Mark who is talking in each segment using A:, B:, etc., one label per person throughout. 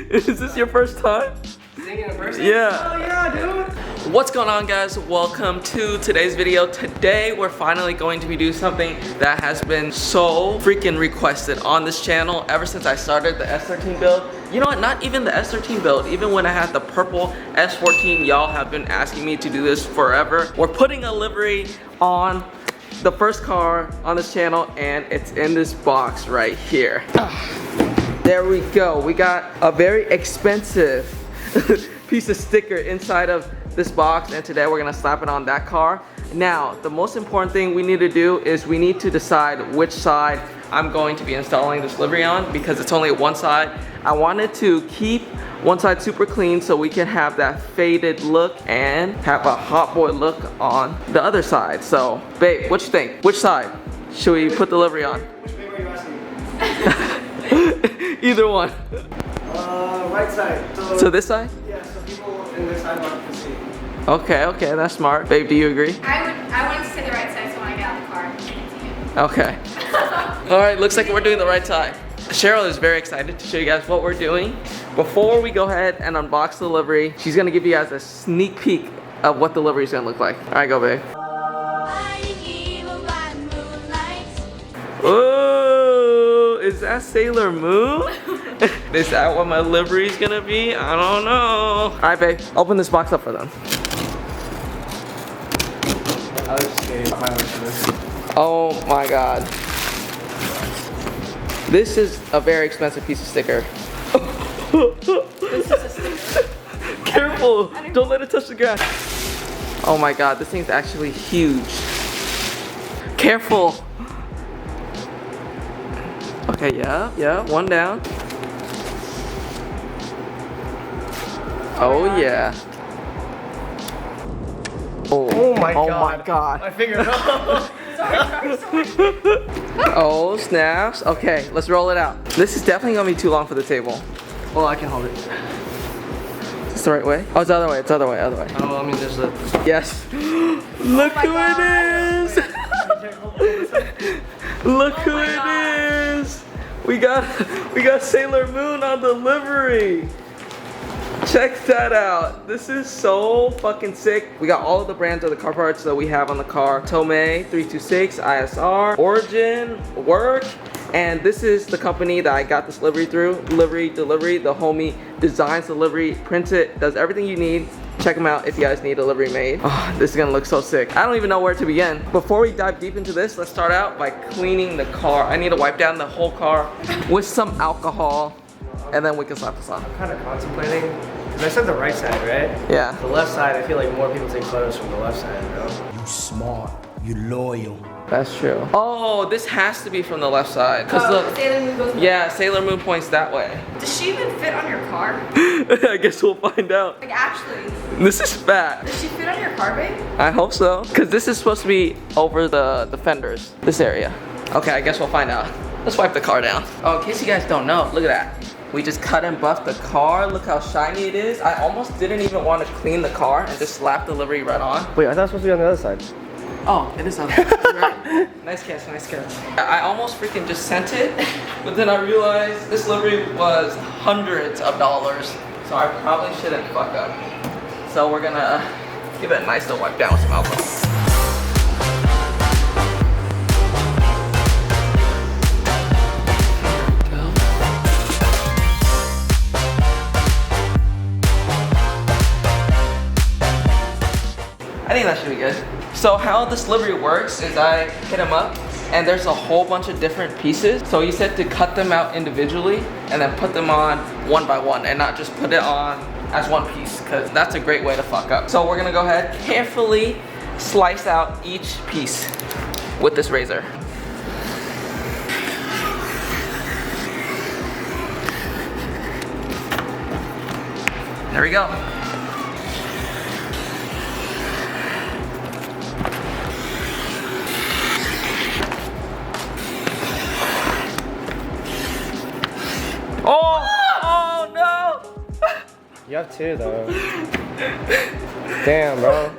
A: Is this your first time?
B: Singing in person?
A: Yeah.
B: Oh yeah, dude.
A: What's going on, guys? Welcome to today's video. Today we're finally going to be doing something that has been so freaking requested on this channel ever since I started the S13 build. You know what, not even the S13 build, even when I had the purple S14, y'all have been asking me to do this forever. We're putting a livery on the first car on this channel, and it's in this box right here. There we go. We got a very expensive piece of sticker inside of this box, and today we're gonna slap it on that car. Now, the most important thing we need to do is we need to decide which side I'm going to be installing this livery on, because it's only one side. I wanted to keep one side super clean so we can have that faded look and have a Hotboi look on the other side. So, babe, what you think? Which side should we put the livery on?
B: Which paper are you asking?
A: Either one.
B: Right side.
A: So this side?
B: Yeah, so people in this side can see.
A: Okay, that's smart. Babe, do you agree?
C: I wanted to say the right side so when I get out of the car, I can see you.
A: Okay. All right, looks like we're doing the right side. Cheryl is very excited to show you guys what we're doing. Before we go ahead and unbox the livery, she's gonna give you guys a sneak peek of what the livery is gonna look like. All right, go, babe. Oh, is that Sailor Moon? Is that what my livery is gonna be? I don't know. All right, babe, open this box up for them.
B: I was scared. My wish list.
A: Oh my God. This is a very expensive piece of sticker.
C: This is a sticker.
A: Careful, don't let it touch the grass. Oh my God, this thing's actually huge. Careful. Okay, yeah, one down. Oh yeah.
B: Oh my
A: Oh
B: god.
A: my God.
B: My finger fell.
C: Sorry.
A: Oh snaps. Okay, let's roll it out. This is definitely gonna be too long for the table.
B: Well, I can hold it.
A: Is this the right way? Oh, it's the other way, it's the other way, other way.
B: Oh, I mean, there's a.
A: Yes. Look who it is. Look who it is. We got Sailor Moon on the livery. Check that out. This is so fucking sick. We got all of the brands of the car parts that we have on the car. Tomei, 326, ISR, Origin, Work, and this is the company that I got this livery through. Livery Delivery. The homie designs the livery, prints it, does everything you need. Check them out if you guys need a livery made. Oh, this is gonna look so sick. I don't even know where to begin. Before we dive deep into this, let's start out by cleaning the car. I need to wipe down the whole car with some alcohol, and then we can slap this on.
B: I'm kind of contemplating. Because I said the right side, right?
A: Yeah.
B: The left side, I feel like more people take photos from the left side, bro.
D: You smart, you loyal.
A: That's true. Oh, this has to be from the left side. Cause look,
C: Sailor Moon goes
A: yeah, Sailor Moon points that way.
C: Does she even fit on your car?
A: I guess we'll find out.
C: Like actually,
A: This is fat.
C: does she fit on your car, babe?
A: I hope so. Cause this is supposed to be over the fenders, this area. Okay, I guess we'll find out. Let's wipe the car down. Oh, in case you guys don't know, look at that. We just cut and buffed the car. Look how shiny it is. I almost didn't even want to clean the car and just slap the livery right on.
B: Wait, I thought it was supposed to be on the other side.
A: Oh, it is on there. You're right. Nice catch, nice catch. I almost freaking just sent it, but then I realized this livery was hundreds of dollars, so I probably shouldn't fuck up. So we're gonna give it a nice little wipe down with some alcohol. I think that should be good. So how this livery works is I hit them up, and there's a whole bunch of different pieces. So you said to cut them out individually and then put them on one by one and not just put it on as one piece, because that's a great way to fuck up. So we're gonna go ahead, carefully slice out each piece with this razor. There we go. Oh no!
B: You have two though. Damn, bro.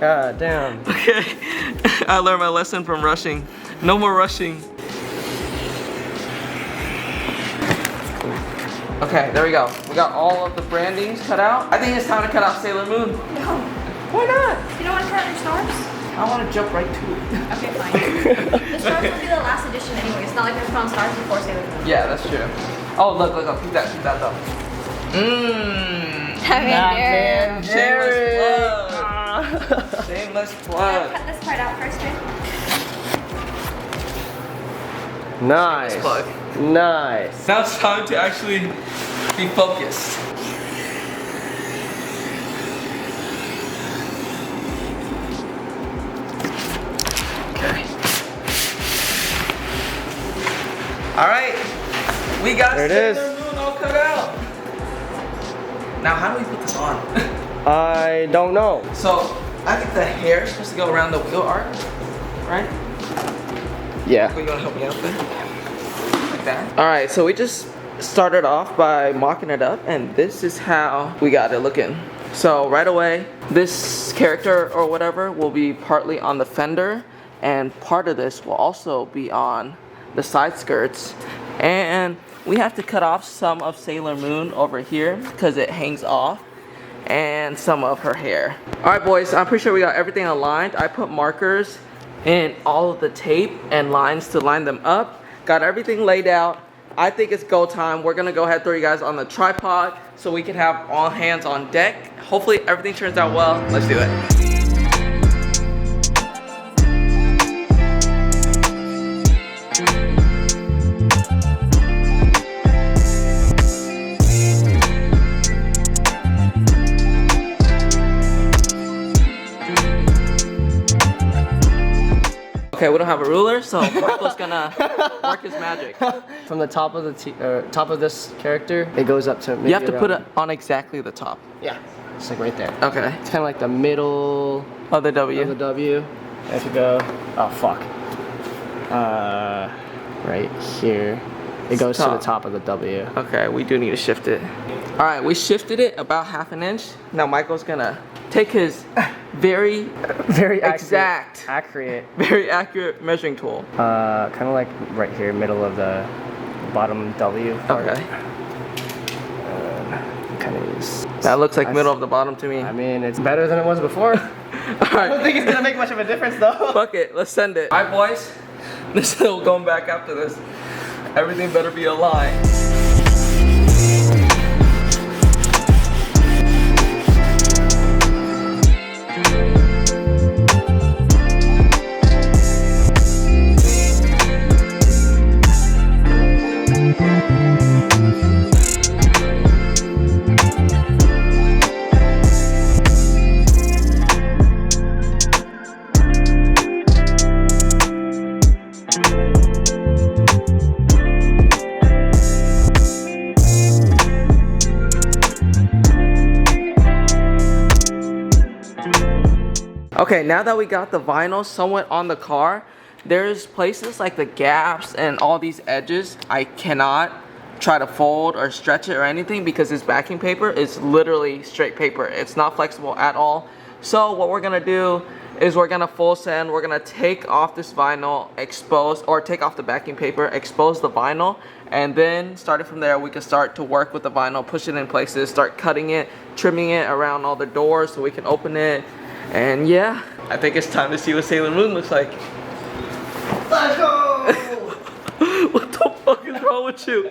B: God damn.
A: Okay, I learned my lesson from rushing. No more rushing. Okay, there we go. We got all of the brandings cut out. I think it's time to cut out Sailor Moon.
C: No.
A: Why not?
C: You don't want to cut out your stars?
A: I want to jump right to it.
C: Okay, fine. The stars will be the last edition anyway. It's not like they're put on stars before Sailor Moon.
A: Yeah, that's true. Oh, look. Keep that though. Mmm. Shameless plug. Shameless plug.
C: Cut this part out first, right?
B: Nice.
A: Plug.
B: Nice.
A: Now it's time to actually be focused. Okay. All right. We got
B: There it
A: Sailor
B: is.
A: Moon all cut out. Now, how do we put this on?
B: I don't know.
A: So, I think the hair is supposed to go around the wheel arc, right?
B: Yeah.
A: Are you gonna help me out there? Like that. All right, so we just started off by mocking it up, and this is how we got it looking. So right away, this character or whatever will be partly on the fender, and part of this will also be on the side skirts. And we have to cut off some of Sailor Moon over here because it hangs off, and some of her hair. All right, boys, I'm pretty sure we got everything aligned. I put markers in all of the tape and lines to line them up. Got everything laid out. I think it's go time. We're gonna go ahead and throw you guys on the tripod so we can have all hands on deck. Hopefully everything turns out well. Let's do it. Okay, we don't have a ruler, so Michael's gonna work his magic.
B: From the top of the top of this character, it goes up to.
A: You have to put it on exactly the top.
B: Yeah, it's like right there.
A: Okay.
B: It's kind of like the middle
A: Oh, the W.
B: of the W. If you go, oh fuck. Right here, it goes to the
A: Top.
B: top of the W.
A: Okay, we do need to shift it. All right, we shifted it about ½ an inch. Now Michael's gonna take his very
B: Very
A: exact,
B: accurate.
A: very accurate measuring tool.
B: Kind of like right here, middle of the bottom W part.
A: Okay.
B: Kind of use.
A: That looks like middle of the bottom to me.
B: I mean, it's better than it was before.
A: All
B: I don't
A: right,
B: think it's gonna make much of a difference though.
A: fuck it, let's send it. All right, boys, this is still going back after this. Everything better be aligned. Okay, now that we got the vinyl somewhat on the car, there's places like the gaps and all these edges I cannot try to fold or stretch it or anything because this backing paper is literally straight paper. It's not flexible at all. So what we're gonna do is we're gonna full sand, we're gonna take off this vinyl, expose, or take off the backing paper, expose the vinyl, and then starting from there we can start to work with the vinyl, push it in places, start cutting it, trimming it around all the doors so we can open it. And yeah, I think it's time to see what Sailor Moon looks like.
B: Let's go!
A: What the fuck is wrong with you?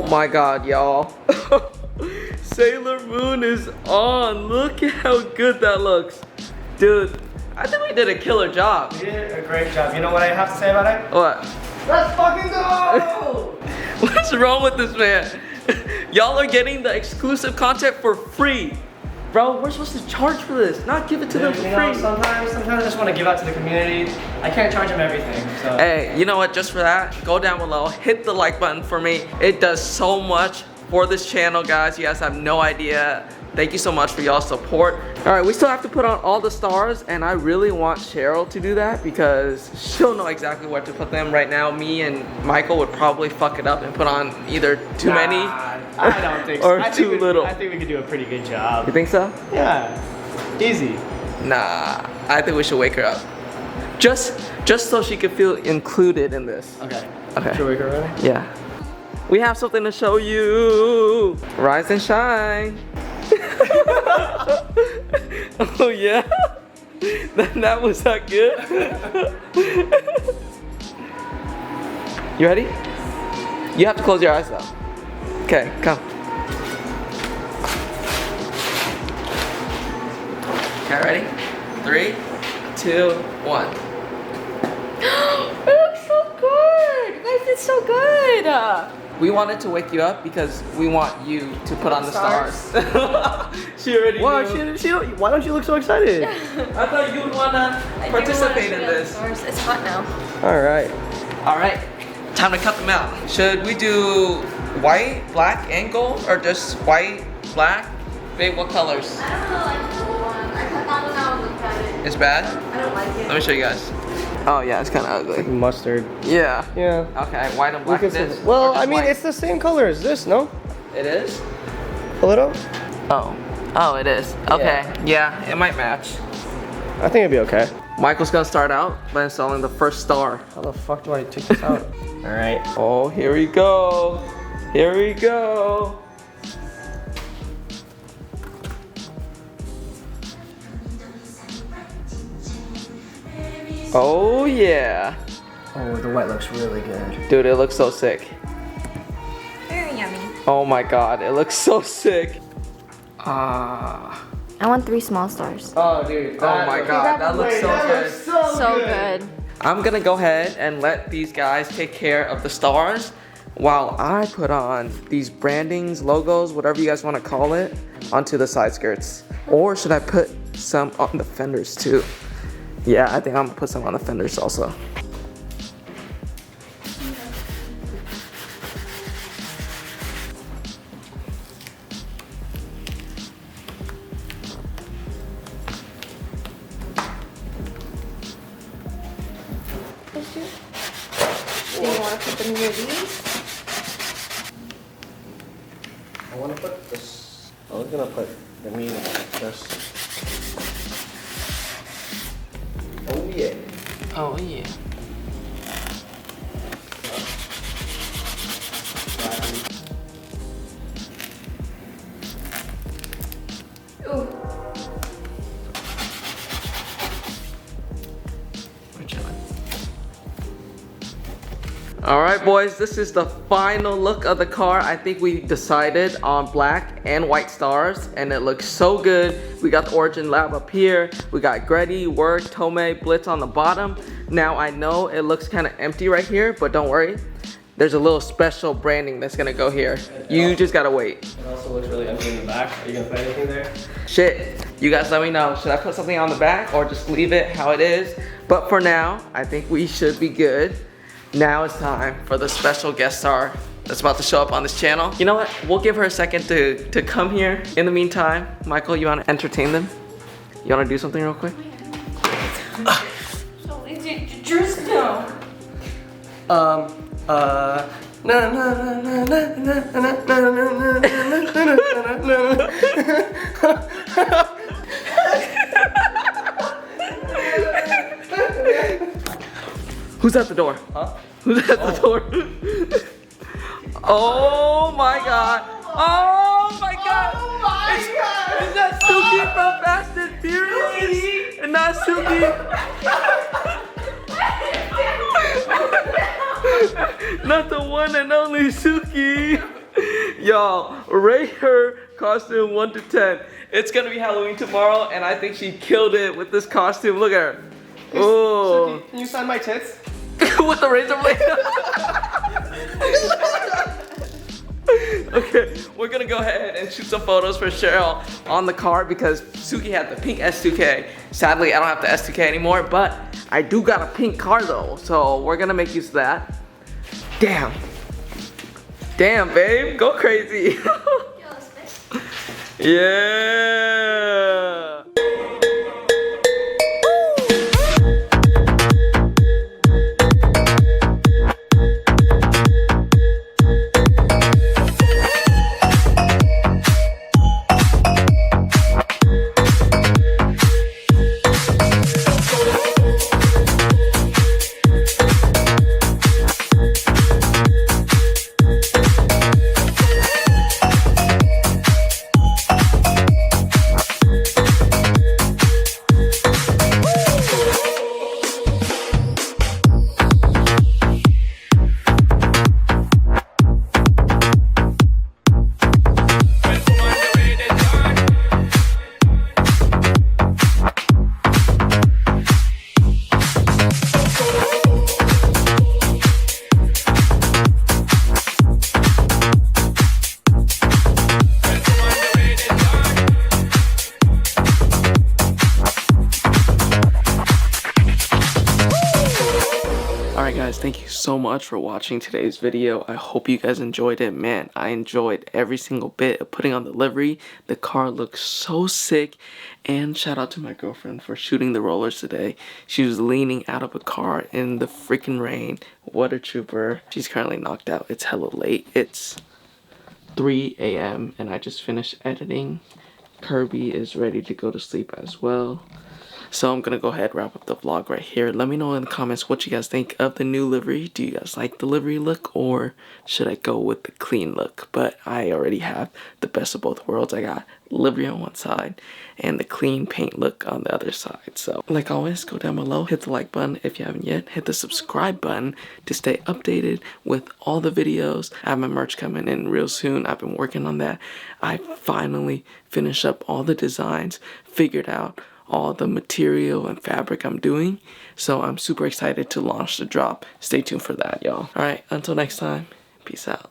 A: my god, y'all. Sailor Moon is on. Look at how good that looks. Dude, I think we did a killer job.
B: You did a great job. You know what I have to say about it?
A: What?
B: Let's fucking go!
A: What's wrong with this man? Y'all are getting the exclusive content for free. Bro, we're supposed to charge for this, not give it to them for
B: You
A: free.
B: know, sometimes I just want to give out to the community. I can't charge them everything, so.
A: Hey, you know what? Just for that, go down below, hit the like button for me. It does so much for this channel, guys. You guys have no idea. Thank you so much for y'all's support. All right, we still have to put on all the stars, and I really want Cheryl to do that because she'll know exactly where to put them. Right now, me and Michael would probably fuck it up and put on either too many
B: I don't think so.
A: or
B: I think
A: too little.
B: I think we could do a pretty good job.
A: You think so?
B: Yeah, easy.
A: Nah, I think we should wake her up. Just so she could feel included in this.
B: Okay.
A: Okay.
B: Should we wake her up?
A: Yeah. We have something to show you. Rise and shine. Oh yeah? That was that good? You ready? You have to close your eyes though. Okay, come. Okay, ready? 3, 2, 1.
C: It looks so good. You guys did so good.
A: We wanted to wake you up because we want you to put on the stars. She already knew.
B: Why don't you look so excited?
A: I thought you would wanna participate in this.
C: It's hot now.
B: All right.
A: All right, time to cut them out. Should we do white, black, and gold, or just white, black? Babe, what colors?
C: I don't know, like the gold one. I cut that one out and looked at it.
A: It's bad?
C: I don't like it.
A: Let me show you guys. Oh yeah, it's kind of ugly.
B: Mustard.
A: Yeah.
B: Yeah.
A: Okay, white and black. This,
B: Well,
A: or just
B: I mean,
A: white?
B: it's the same color as this, no?
A: It is?
B: A little?
A: Oh, it is. Okay, yeah, it might match.
B: I think it'd be okay.
A: Michael's gonna start out by installing the first star.
B: How the fuck do I take this out? All right.
A: Oh, here we go. Here we go. Oh yeah.
B: Oh, the white looks really good.
A: Dude, it looks so sick.
C: Very yummy.
A: Oh my god, it looks so sick. Ah.
C: I want 3 small stars.
B: Oh, dude.
A: Oh my god, that looks so good.
C: So good.
A: I'm gonna go ahead and let these guys take care of the stars while I put on these brandings, logos, whatever you guys want to call it, onto the side skirts. Or should I put some on the fenders too? Yeah, I think I'm gonna put some on the fenders also.
C: Do you want to put them near these?
B: I want to put this. I was gonna put the meat in this. Oh yeah.
A: Oh yeah.
C: Ooh.
A: We're chilling. All right, boys, this is the final look of the car. I think we decided on black and white stars, and it looks so good. We got the Origin Lab up here. We got Gretty, Work, Tomei, Blitz on the bottom. Now, I know it looks kind of empty right here, but don't worry. There's a little special branding that's gonna go here. You just gotta wait.
B: It also looks really empty in the back. Are you gonna put anything there?
A: Shit, you guys let me know. Should I put something on the back or just leave it how it is? But for now, I think we should be good. Now it's time for the special guest star that's about to show up on this channel. You know what? We'll give her a second to come here. In the meantime, Michael, you wanna entertain them? You wanna do something real quick?
C: So easy to just know.
A: Who's at the door?
B: Huh?
A: Who's at the door? Oh my god. Oh my god.
C: Oh my god.
A: Is that Suki from Fast and Furious? And not Suki. Not the one and only Suki. Y'all, rate her costume 1 to 10. It's gonna be Halloween tomorrow, and I think she killed it with this costume. Look at her. Oh.
B: Suki, can you sign my tits?
A: With the razor blade. Okay, we're gonna go ahead and shoot some photos for Cheryl on the car because Suki had the pink S2K. Sadly, I don't have the S2K anymore, but I do got a pink car though, so we're gonna make use of that. Damn. Damn, babe, go crazy. Yeah. Alright guys, thank you so much for watching today's video. I hope you guys enjoyed it. Man, I enjoyed every single bit of putting on the livery. The car looks so sick. And shout out to my girlfriend for shooting the rollers today. She was leaning out of a car in the freaking rain. What a trooper. She's currently knocked out. It's hella late. It's 3 a.m. and I just finished editing. Kirby is ready to go to sleep as well. So I'm gonna go ahead and wrap up the vlog right here. Let me know in the comments what you guys think of the new livery. Do you guys like the livery look or should I go with the clean look? But I already have the best of both worlds. I got livery on one side and the clean paint look on the other side. So like always, go down below, hit the like button if you haven't yet, hit the subscribe button to stay updated with all the videos. I have my merch coming in real soon. I've been working on that. I finally finished up all the designs, figured out all the material and fabric I'm doing, so I'm super excited to launch the drop. Stay tuned for that, y'all. All right, until next time, peace out.